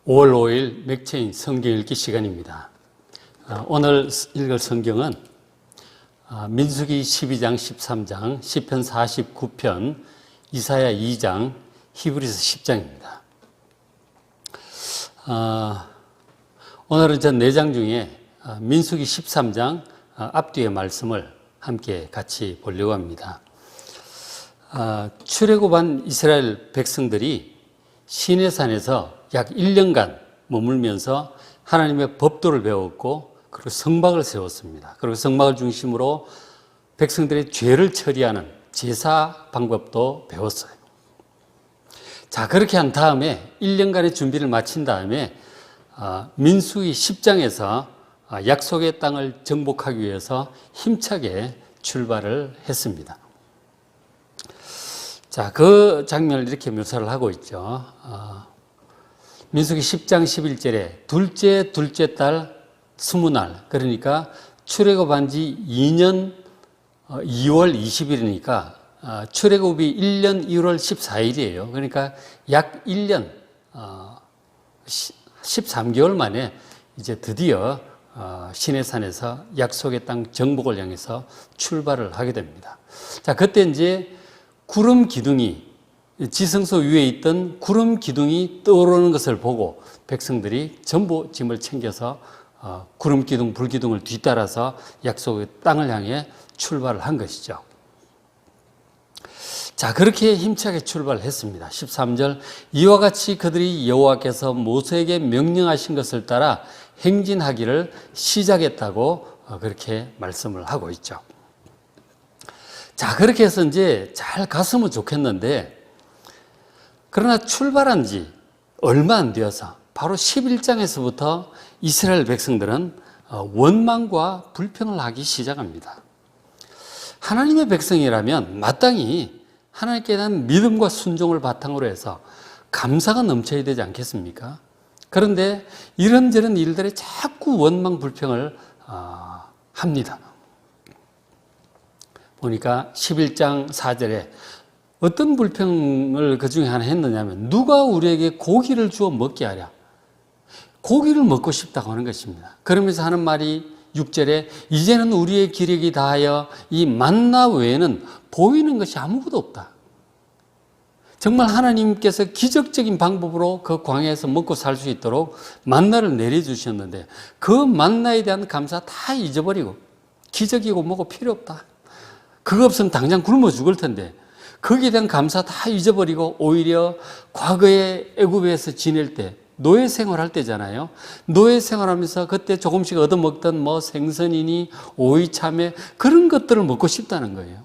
5월 5일 맥체인 성경 읽기 시간입니다. 오늘 읽을 성경은 민수기 12장, 13장, 시편 49편, 이사야 2장, 히브리서 10장입니다. 오늘은 전 4장 중에 민수기 13장 앞뒤의 말씀을 함께 같이 보려고 합니다. 출애굽한 이스라엘 백성들이 시내산에서 약 1년간 머물면서 하나님의 법도를 배웠고 그리고 성막을 세웠습니다. 그리고 성막을 중심으로 백성들의 죄를 처리하는 제사 방법도 배웠어요. 자, 그렇게 한 다음에 1년간의 준비를 마친 다음에 민수기 10장에서 약속의 땅을 정복하기 위해서 힘차게 출발을 했습니다. 자, 그 장면을 이렇게 묘사를 하고 있죠. 민수기 10장 11절에 둘째 달 20날, 그러니까 출애굽한 지 2년 2월 20일이니까 출애굽이 1년 1월 14일이에요. 그러니까 약 1년 13개월 만에 이제 드디어 시내산에서 약속의 땅 정복을 향해서 출발을 하게 됩니다. 자, 그때 이제 구름 기둥이 지성소 위에 있던 구름 기둥이 떠오르는 것을 보고 백성들이 전부 짐을 챙겨서 구름 기둥, 불 기둥을 뒤따라서 약속의 땅을 향해 출발을 한 것이죠. 자, 그렇게 힘차게 출발을 했습니다. 13절, 이와 같이 그들이 여호와께서 모세에게 명령하신 것을 따라 행진하기를 시작했다고 그렇게 말씀을 하고 있죠. 자, 그렇게 해서 이제 잘 갔으면 좋겠는데, 그러나 출발한 지 얼마 안 되어서 바로 11장에서부터 이스라엘 백성들은 원망과 불평을 하기 시작합니다. 하나님의 백성이라면 마땅히 하나님께 대한 믿음과 순종을 바탕으로 해서 감사가 넘쳐야 되지 않겠습니까? 그런데 이런저런 일들에 자꾸 원망, 불평을 합니다. 보니까 11장 4절에 어떤 불평을 그 중에 하나 했느냐면, 누가 우리에게 고기를 주어 먹게 하랴. 고기를 먹고 싶다고 하는 것입니다. 그러면서 하는 말이 6절에 이제는 우리의 기력이 다하여 이 만나 외에는 보이는 것이 아무것도 없다. 정말 하나님께서 기적적인 방법으로 그 광야에서 먹고 살 수 있도록 만나를 내려주셨는데 그 만나에 대한 감사 다 잊어버리고 기적이고 뭐고 필요 없다. 그거 없으면 당장 굶어 죽을 텐데 거기에 대한 감사 다 잊어버리고 오히려 과거에 애굽에서 지낼 때 노예 생활할 때잖아요. 노예 생활하면서 그때 조금씩 얻어먹던 뭐 생선이니 오이, 참외 그런 것들을 먹고 싶다는 거예요.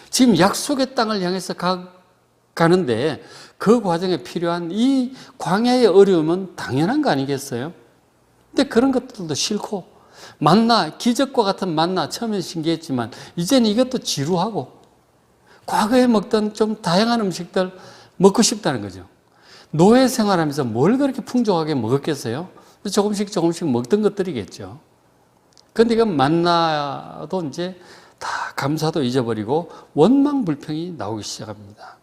지금 약속의 땅을 향해서 가는데 그 과정에 필요한 이 광야의 어려움은 당연한 거 아니겠어요? 근데 그런 것들도 싫고 만나, 기적과 같은 만나 처음엔 신기했지만 이제는 이것도 지루하고 과거에 먹던 좀 다양한 음식들 먹고 싶다는 거죠. 노예 생활하면서 뭘 그렇게 풍족하게 먹었겠어요? 조금씩 먹던 것들이겠죠. 그런데 이건 만나도 이제 다 감사도 잊어버리고 원망, 불평이 나오기 시작합니다.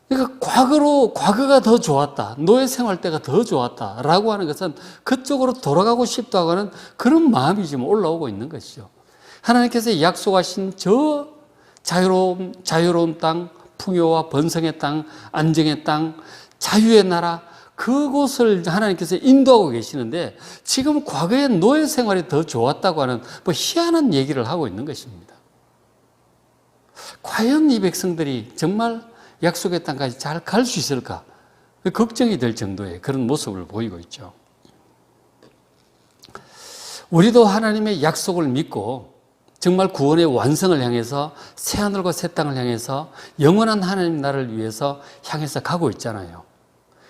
그러니까 과거가 더 좋았다. 노예 생활 때가 더 좋았다라고 하는 것은 그쪽으로 돌아가고 싶다고 하는 그런 마음이 지금 올라오고 있는 것이죠. 하나님께서 약속하신 저 자유로운 땅, 풍요와 번성의 땅, 안정의 땅, 자유의 나라, 그곳을 하나님께서 인도하고 계시는데 지금 과거의 노예 생활이 더 좋았다고 하는 뭐 희한한 얘기를 하고 있는 것입니다. 과연 이 백성들이 정말 약속의 땅까지 잘 갈 수 있을까? 걱정이 될 정도의 그런 모습을 보이고 있죠. 우리도 하나님의 약속을 믿고 정말 구원의 완성을 향해서 새하늘과 새 땅을 향해서 영원한 하나님 나라를 위해서 향해서 가고 있잖아요.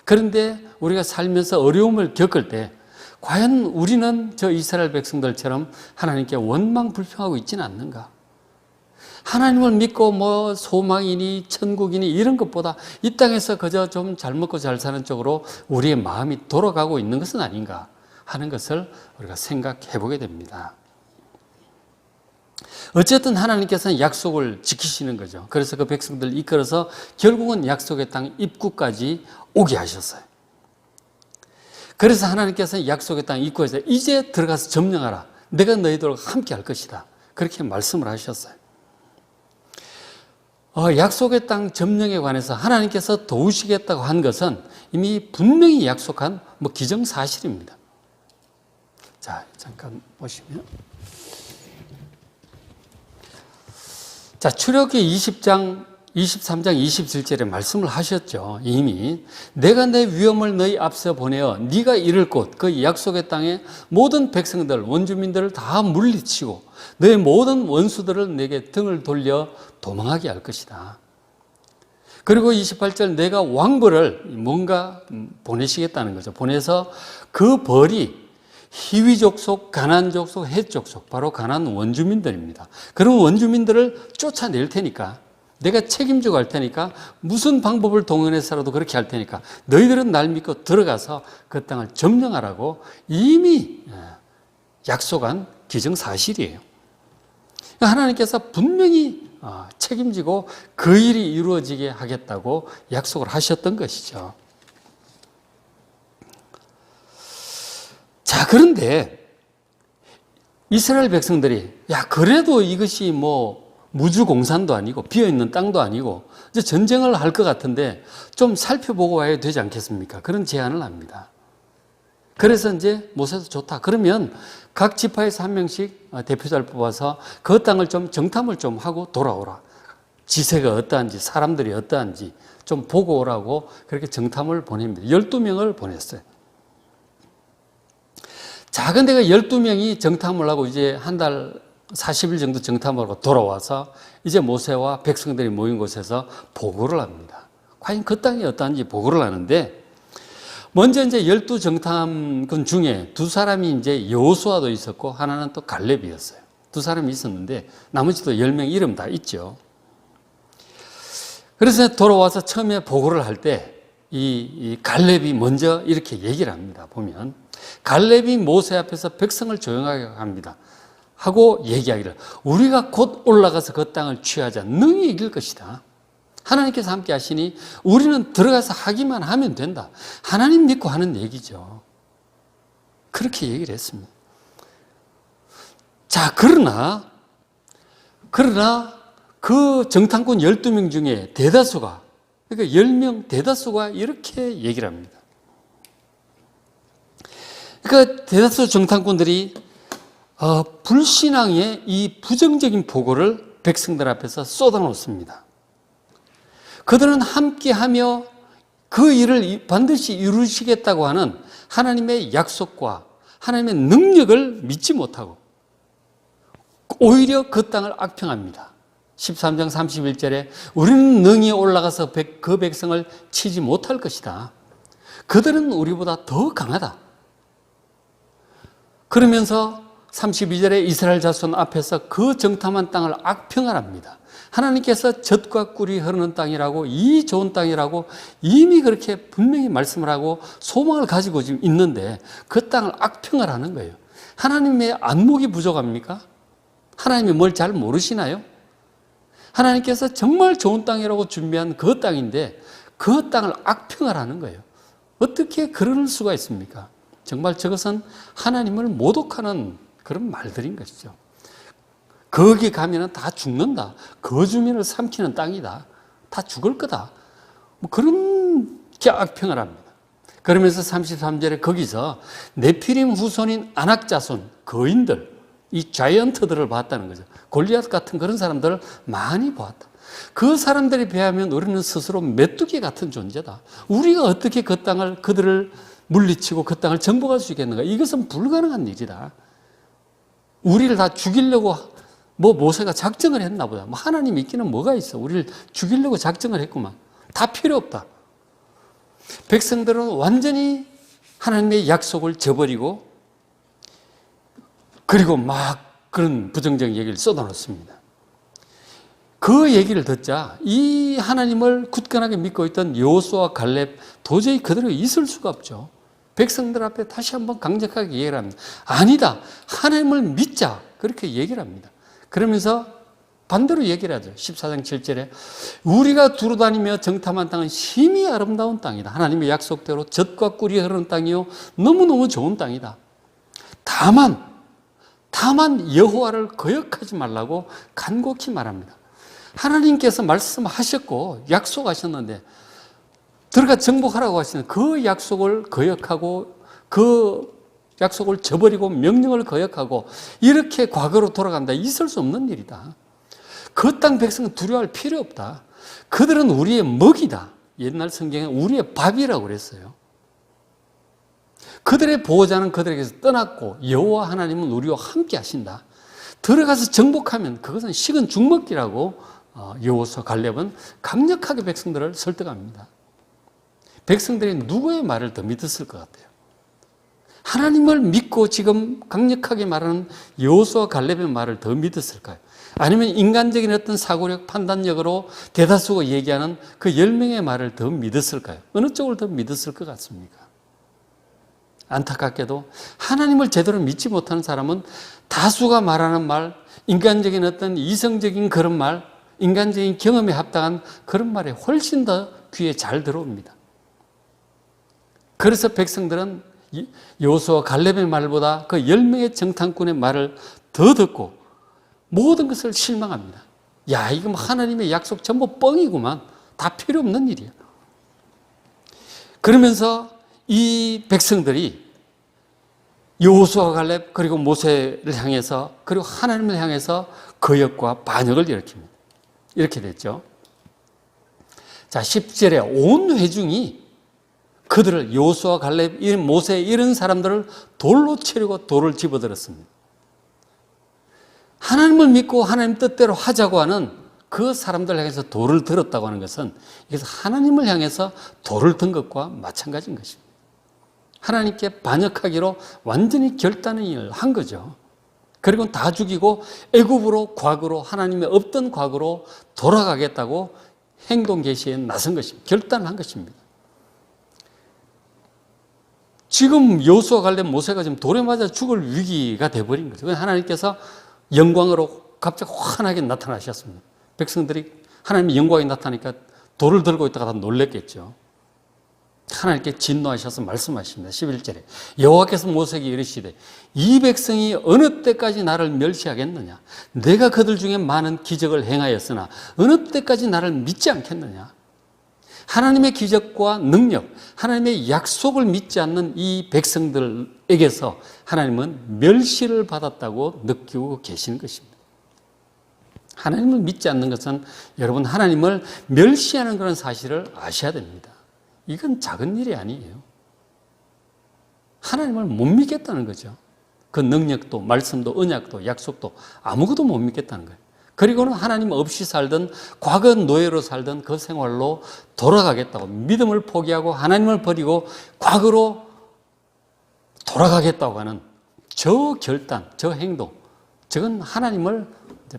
그런데 우리가 살면서 어려움을 겪을 때 과연 우리는 저 이스라엘 백성들처럼 하나님께 원망 불평하고 있지는 않는가? 하나님을 믿고 뭐 소망이니 천국이니 이런 것보다 이 땅에서 그저 좀 잘 먹고 잘 사는 쪽으로 우리의 마음이 돌아가고 있는 것은 아닌가 하는 것을 우리가 생각해 보게 됩니다. 어쨌든 하나님께서는 약속을 지키시는 거죠. 그래서 그 백성들을 이끌어서 결국은 약속의 땅 입구까지 오게 하셨어요. 그래서 하나님께서는 약속의 땅 입구에서 이제 들어가서 점령하라. 내가 너희들과 함께 할 것이다. 그렇게 말씀을 하셨어요. 약속의 땅 점령에 관해서 하나님께서 도우시겠다고 한 것은 이미 분명히 약속한 기정사실입니다. 자, 잠깐 보시면. 자, 출애굽기 20장, 23장 27절에 말씀을 하셨죠. 이미 내가 내 위엄을 너희 앞서 보내어 네가 이를 곳 그 약속의 땅에 모든 백성들, 원주민들을 다 물리치고 너의 모든 원수들을 내게 등을 돌려 도망하게 할 것이다. 그리고 28절 내가 왕벌을 뭔가 보내시겠다는 거죠. 보내서 그 벌이 히위 족속, 가나안 족속, 헷 족속, 바로 가나안 원주민들입니다. 그런 원주민들을 쫓아낼 테니까, 내가 책임지고 할 테니까, 무슨 방법을 동원해서라도 그렇게 할 테니까 너희들은 날 믿고 들어가서 그 땅을 점령하라고 이미 약속한 기정사실이에요. 하나님께서 분명히 책임지고 그 일이 이루어지게 하겠다고 약속을 하셨던 것이죠. 자, 그런데 이스라엘 백성들이 그래도 이것이 무주공산도 아니고 비어있는 땅도 아니고 이제 전쟁을 할 것 같은데 좀 살펴보고 와야 되지 않겠습니까? 그런 제안을 합니다. 그래서 이제 모세도 좋다. 그러면 각 지파에서 한 명씩 대표자를 뽑아서 그 땅을 좀 정탐을 좀 하고 돌아오라. 지세가 어떠한지, 사람들이 어떠한지 좀 보고 오라고 그렇게 정탐을 보냅니다. 12명을 보냈어요. 자, 근데 그 12명이 정탐을 하고 이제 한 달 40일 정도 정탐을 하고 돌아와서 이제 모세와 백성들이 모인 곳에서 보고를 합니다. 과연 그 땅이 어떠한지 보고를 하는데, 먼저 이제 12정탐꾼 중에 두 사람이 이제 여호수아도 있었고 하나는 또 갈렙이었어요. 두 사람이 있었는데 나머지도 10명 이름 다 있죠. 그래서 돌아와서 처음에 보고를 할 때 이 갈렙이 먼저 이렇게 얘기를 합니다. 보면 갈렙이 모세 앞에서 백성을 조용하게 합니다. 하고 얘기하기를 우리가 곧 올라가서 그 땅을 취하자. 능히 이길 것이다. 하나님께서 함께 하시니 우리는 들어가서 하기만 하면 된다. 하나님 믿고 하는 얘기죠. 그렇게 얘기를 했습니다. 자, 그러나 그 정탐꾼 12명 중에 대다수가, 그러니까 10명 대다수가 이렇게 얘기를 합니다. 그러니까 대다수 정탐꾼들이 불신앙의 이 부정적인 보고를 백성들 앞에서 쏟아놓습니다. 그들은 함께하며 그 일을 반드시 이루시겠다고 하는 하나님의 약속과 하나님의 능력을 믿지 못하고 오히려 그 땅을 악평합니다. 13장 31절에 우리는 능히 올라가서 그 백성을 치지 못할 것이다. 그들은 우리보다 더 강하다. 그러면서 32절에 이스라엘 자손 앞에서 그 정탐한 땅을 악평하랍니다. 하나님께서 젖과 꿀이 흐르는 땅이라고, 이 좋은 땅이라고 이미 그렇게 분명히 말씀을 하고 소망을 가지고 지금 있는데 그 땅을 악평을 하는 거예요. 하나님의 안목이 부족합니까? 하나님이 뭘 잘 모르시나요? 하나님께서 정말 좋은 땅이라고 준비한 그 땅인데 그 땅을 악평을 하는 거예요. 어떻게 그럴 수가 있습니까? 정말 저것은 하나님을 모독하는 그런 말들인 것이죠. 거기 가면은 다 죽는다. 거주민을 삼키는 땅이다. 다 죽을 거다. 그렇게 악평을 합니다. 그러면서 33절에 거기서 네피림 후손인 아낙 자손, 거인들, 이 자이언트들을 봤다는 거죠. 골리앗 같은 그런 사람들을 많이 보았다. 그 사람들에 비하면 우리는 스스로 메뚜기 같은 존재다. 우리가 어떻게 그 땅을, 그들을 물리치고 그 땅을 정복할 수 있겠는가? 이것은 불가능한 일이다. 우리를 다 죽이려고 모세가 작정을 했나 보다. 하나님 있기는 뭐가 있어. 우리를 죽이려고 작정을 했구만. 다 필요 없다. 백성들은 완전히 하나님의 약속을 저버리고 그리고 막 그런 부정적인 얘기를 쏟아놓습니다. 그 얘기를 듣자 이 하나님을 굳건하게 믿고 있던 여호수아와 갈렙 도저히 그대로 있을 수가 없죠. 백성들 앞에 다시 한번 강력하게 얘기를 합니다. 아니다. 하나님을 믿자. 그렇게 얘기를 합니다. 그러면서 반대로 얘기를 하죠. 14장 7절에 우리가 두루 다니며 정탐한 땅은 심히 아름다운 땅이다. 하나님의 약속대로 젖과 꿀이 흐르는 땅이요 너무너무 좋은 땅이다. 다만 여호와를 거역하지 말라고 간곡히 말합니다. 하나님께서 말씀하셨고 약속하셨는데 들어가 정복하라고 하시는 그 약속을 거역하고 그 약속을 저버리고 명령을 거역하고 이렇게 과거로 돌아간다. 있을 수 없는 일이다. 그 땅 백성은 두려워할 필요 없다. 그들은 우리의 먹이다. 옛날 성경에 우리의 밥이라고 그랬어요. 그들의 보호자는 그들에게서 떠났고 여호와 하나님은 우리와 함께 하신다. 들어가서 정복하면 그것은 식은 죽먹기라고 여호수아 갈렙은 강력하게 백성들을 설득합니다. 백성들이 누구의 말을 더 믿었을 것 같아요? 하나님을 믿고 지금 강력하게 말하는 여호수아 갈렙의 말을 더 믿었을까요? 아니면 인간적인 어떤 사고력, 판단력으로 대다수가 얘기하는 그 10명의 말을 더 믿었을까요? 어느 쪽을 더 믿었을 것 같습니까? 안타깝게도 하나님을 제대로 믿지 못하는 사람은 다수가 말하는 말, 인간적인 어떤 이성적인 그런 말, 인간적인 경험에 합당한 그런 말에 훨씬 더 귀에 잘 들어옵니다. 그래서 백성들은 여호수아 갈렙의 말보다 그 10명의 정탐꾼의 말을 더 듣고 모든 것을 실망합니다. 야, 이거 하나님의 약속 전부 뻥이구만. 다 필요 없는 일이야. 그러면서 이 백성들이 여호수아 갈렙 그리고 모세를 향해서 그리고 하나님을 향해서 거역과 반역을 일으킵니다. 이렇게 됐죠. 자, 10절에 온 회중이 그들을 여호수아 갈렙 모세 이런 사람들을 돌로 치려고 돌을 집어들었습니다. 하나님을 믿고 하나님 뜻대로 하자고 하는 그 사람들 향해서 돌을 들었다고 하는 것은 이것은 하나님을 향해서 돌을 든 것과 마찬가지인 것입니다. 하나님께 반역하기로 완전히 결단의 일을 한 거죠. 그리고 다 죽이고 애굽으로 과거로 하나님의 없던 과거로 돌아가겠다고 행동 개시에 나선 것입니다. 결단을 한 것입니다. 지금 여호수아 갈렙 모세가 지금 돌에 맞아 죽을 위기가 돼버린 거죠. 하나님께서 영광으로 갑자기 환하게 나타나셨습니다. 백성들이 하나님의 영광이 나타나니까 돌을 들고 있다가 다 놀랬겠죠. 하나님께 진노하셔서 말씀하십니다. 11절에 여호와께서 모세에게 이르시되 이 백성이 어느 때까지 나를 멸시하겠느냐? 내가 그들 중에 많은 기적을 행하였으나 어느 때까지 나를 믿지 않겠느냐? 하나님의 기적과 능력, 하나님의 약속을 믿지 않는 이 백성들에게서 하나님은 멸시를 받았다고 느끼고 계시는 것입니다. 하나님을 믿지 않는 것은 여러분 하나님을 멸시하는 그런 사실을 아셔야 됩니다. 이건 작은 일이 아니에요. 하나님을 못 믿겠다는 거죠. 그 능력도, 말씀도, 언약도, 약속도 아무것도 못 믿겠다는 거예요. 그리고는 하나님 없이 살던 과거 노예로 살던 그 생활로 돌아가겠다고 믿음을 포기하고 하나님을 버리고 과거로 돌아가겠다고 하는 저 결단, 저 행동, 저건 하나님을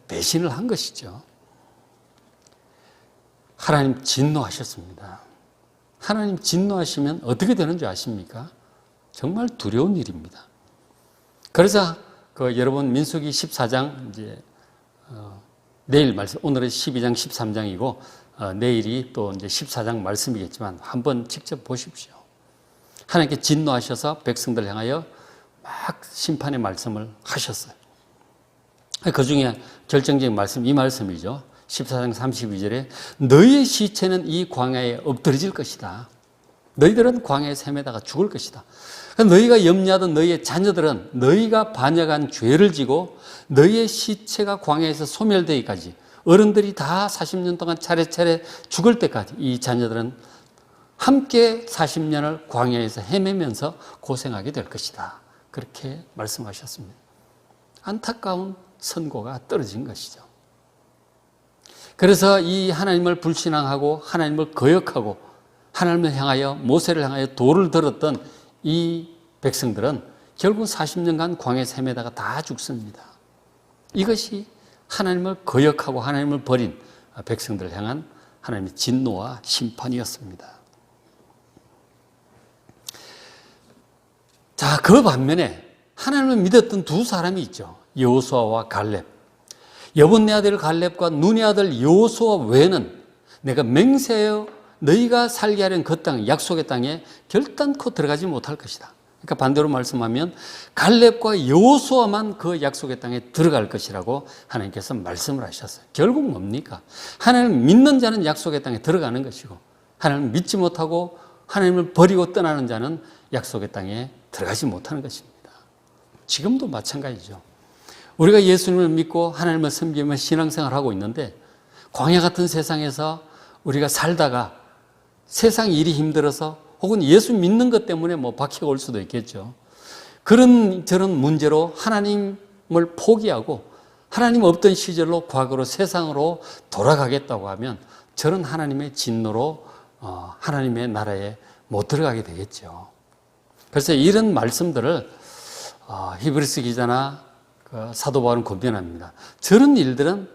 배신을 한 것이죠. 하나님 진노하셨습니다. 하나님 진노하시면 어떻게 되는 줄 아십니까? 정말 두려운 일입니다. 그래서 여러분 민수기 14장 이제 내일 말씀, 오늘은 12장 13장이고 내일이 또 이제 14장 말씀이겠지만 한번 직접 보십시오. 하나님께 진노하셔서 백성들 향하여 막 심판의 말씀을 하셨어요. 그 중에 결정적인 말씀, 이 말씀이죠. 14장 32절에 너희의 시체는 이 광야에 엎드러질 것이다. 너희들은 광야에 헤매다가 죽을 것이다. 너희가 염려하던 너희의 자녀들은 너희가 반역한 죄를 지고 너희의 시체가 광야에서 소멸되기까지 어른들이 다 40년 동안 차례차례 죽을 때까지 이 자녀들은 함께 40년을 광야에서 헤매면서 고생하게 될 것이다. 그렇게 말씀하셨습니다. 안타까운 선고가 떨어진 것이죠. 그래서 이 하나님을 불신앙하고 하나님을 거역하고 하나님을 향하여 모세를 향하여 돌을 들었던 이 백성들은 결국 40년간 광야에서 헤매다가 다 죽습니다. 이것이 하나님을 거역하고 하나님을 버린 백성들을 향한 하나님의 진노와 심판이었습니다. 자, 그 반면에 하나님을 믿었던 두 사람이 있죠. 여호수아와 갈렙. 여분네 아들 갈렙과 눈의 아들 여호수아 외에는 내가 맹세하여 너희가 살게 하려는 그 땅, 약속의 땅에 결단코 들어가지 못할 것이다. 그러니까 반대로 말씀하면 갈렙과 여호수아만 그 약속의 땅에 들어갈 것이라고 하나님께서 말씀을 하셨어요. 결국 뭡니까? 하나님을 믿는 자는 약속의 땅에 들어가는 것이고, 하나님을 믿지 못하고 하나님을 버리고 떠나는 자는 약속의 땅에 들어가지 못하는 것입니다. 지금도 마찬가지죠. 우리가 예수님을 믿고 하나님을 섬기며 신앙생활을 하고 있는데, 광야 같은 세상에서 우리가 살다가 세상 일이 힘들어서 혹은 예수 믿는 것 때문에 박해가 올 수도 있겠죠. 저런 문제로 하나님을 포기하고 하나님 없던 시절로 과거로 세상으로 돌아가겠다고 하면 저런 하나님의 진노로 하나님의 나라에 못 들어가게 되겠죠. 그래서 이런 말씀들을 히브리서 기자나 사도 바울은 권면합니다. 저런 일들은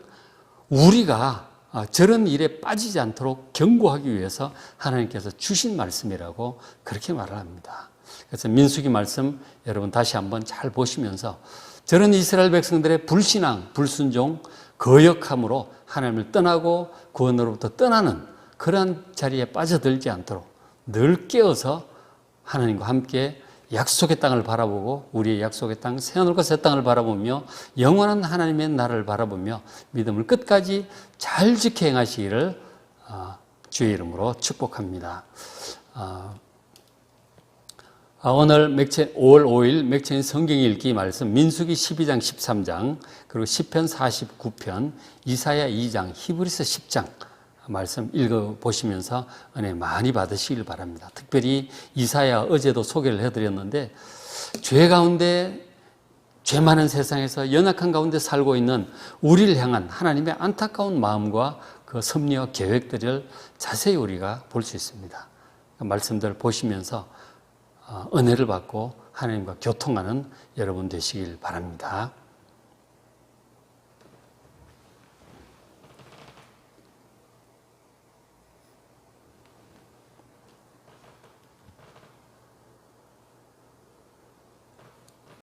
우리가 저런 일에 빠지지 않도록 경고하기 위해서 하나님께서 주신 말씀이라고 그렇게 말을 합니다. 그래서 민수기 말씀 여러분 다시 한번 잘 보시면서 저런 이스라엘 백성들의 불신앙, 불순종, 거역함으로 하나님을 떠나고 구원으로부터 떠나는 그러한 자리에 빠져들지 않도록 늘 깨어서 하나님과 함께 약속의 땅을 바라보고 우리의 약속의 땅, 새하늘과 새 땅을 바라보며 영원한 하나님의 나라를 바라보며 믿음을 끝까지 잘 지켜 행하시기를 주의 이름으로 축복합니다. 오늘 5월 5일 맥체인 성경 읽기 말씀 민수기 12장 13장 그리고 시편 49편 이사야 2장 히브리서 10장 말씀 읽어보시면서 은혜 많이 받으시길 바랍니다. 특별히 이사야 어제도 소개를 해드렸는데 죄 가운데 죄 많은 세상에서 연약한 가운데 살고 있는 우리를 향한 하나님의 안타까운 마음과 그 섭리와 계획들을 자세히 우리가 볼 수 있습니다. 그 말씀들 보시면서 은혜를 받고 하나님과 교통하는 여러분 되시길 바랍니다.